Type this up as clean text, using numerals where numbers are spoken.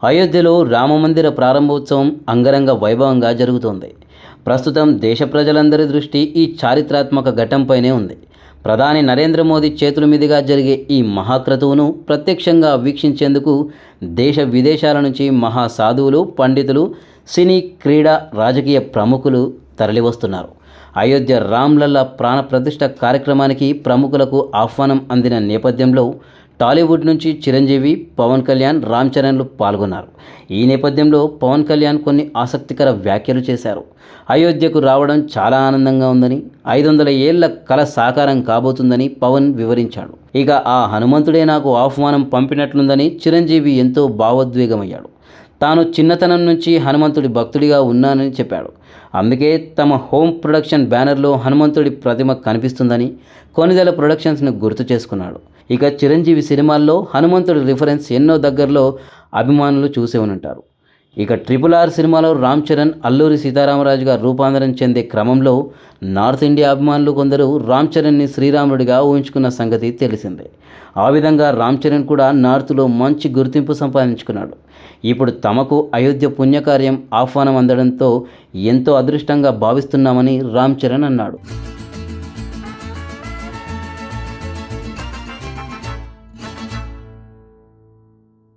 అయోధ్యలో రామమందిర ప్రారంభోత్సవం అంగరంగ వైభవంగా జరుగుతోంది. ప్రస్తుతం దేశ ప్రజలందరి దృష్టి ఈ చారిత్రాత్మక ఘట్టంపైనే ఉంది. ప్రధాని నరేంద్ర మోదీ చేతుల మీదుగా జరిగే ఈ మహాక్రతువును ప్రత్యక్షంగా వీక్షించేందుకు దేశ విదేశాల నుంచి మహాసాధువులు, పండితులు, సినీ, క్రీడా, రాజకీయ ప్రముఖులు తరలివస్తున్నారు. అయోధ్య రామ్లల్ల ప్రాణ ప్రతిష్ఠ కార్యక్రమానికి ప్రముఖులకు ఆహ్వానం అందిన నేపథ్యంలో టాలీవుడ్ నుంచి చిరంజీవి, పవన్ కళ్యాణ్, రామ్ చరణ్లు పాల్గొన్నారు. ఈ నేపథ్యంలో పవన్ కళ్యాణ్ కొన్ని ఆసక్తికర వ్యాఖ్యలు చేశారు. అయోధ్యకు రావడం చాలా ఆనందంగా ఉందని, 500 ఏళ్ల కల సాకారం కాబోతుందని పవన్ వివరించాడు. ఇక ఆ హనుమంతుడే నాకు ఆహ్వానం పంపినట్లుందని చిరంజీవి ఎంతో భావోద్వేగమయ్యాడు. తాను చిన్నతనం నుంచి హనుమంతుడి భక్తుడిగా ఉన్నానని చెప్పాడు. అందుకే తమ హోమ్ ప్రొడక్షన్ బ్యానర్లో హనుమంతుడి ప్రతిమ కనిపిస్తుందని కొనిదెల ప్రొడక్షన్స్ను గుర్తు చేసుకున్నాడు. ఇక చిరంజీవి సినిమాల్లో హనుమంతుడి రిఫరెన్స్ ఎన్నో దగ్గరలో అభిమానులు చూసే ఉంటారు. ఇక RRR సినిమాలో రామ్ చరణ్ అల్లూరి సీతారామరాజుగా రూపాంతరం చెందే క్రమంలో నార్త్ ఇండియా అభిమానులు కొందరు రామ్ చరణ్ని శ్రీరాముడిగా ఊహించుకున్న సంగతి తెలిసిందే. ఆ విధంగా రామ్ చరణ్ కూడా నార్త్లో మంచి గుర్తింపు సంపాదించుకున్నాడు. ఇప్పుడు తమకు అయోధ్య పుణ్యకార్యం ఆహ్వానం అందడంతో ఎంతో అదృష్టంగా భావిస్తున్నామని రామ్ చరణ్ అన్నాడు.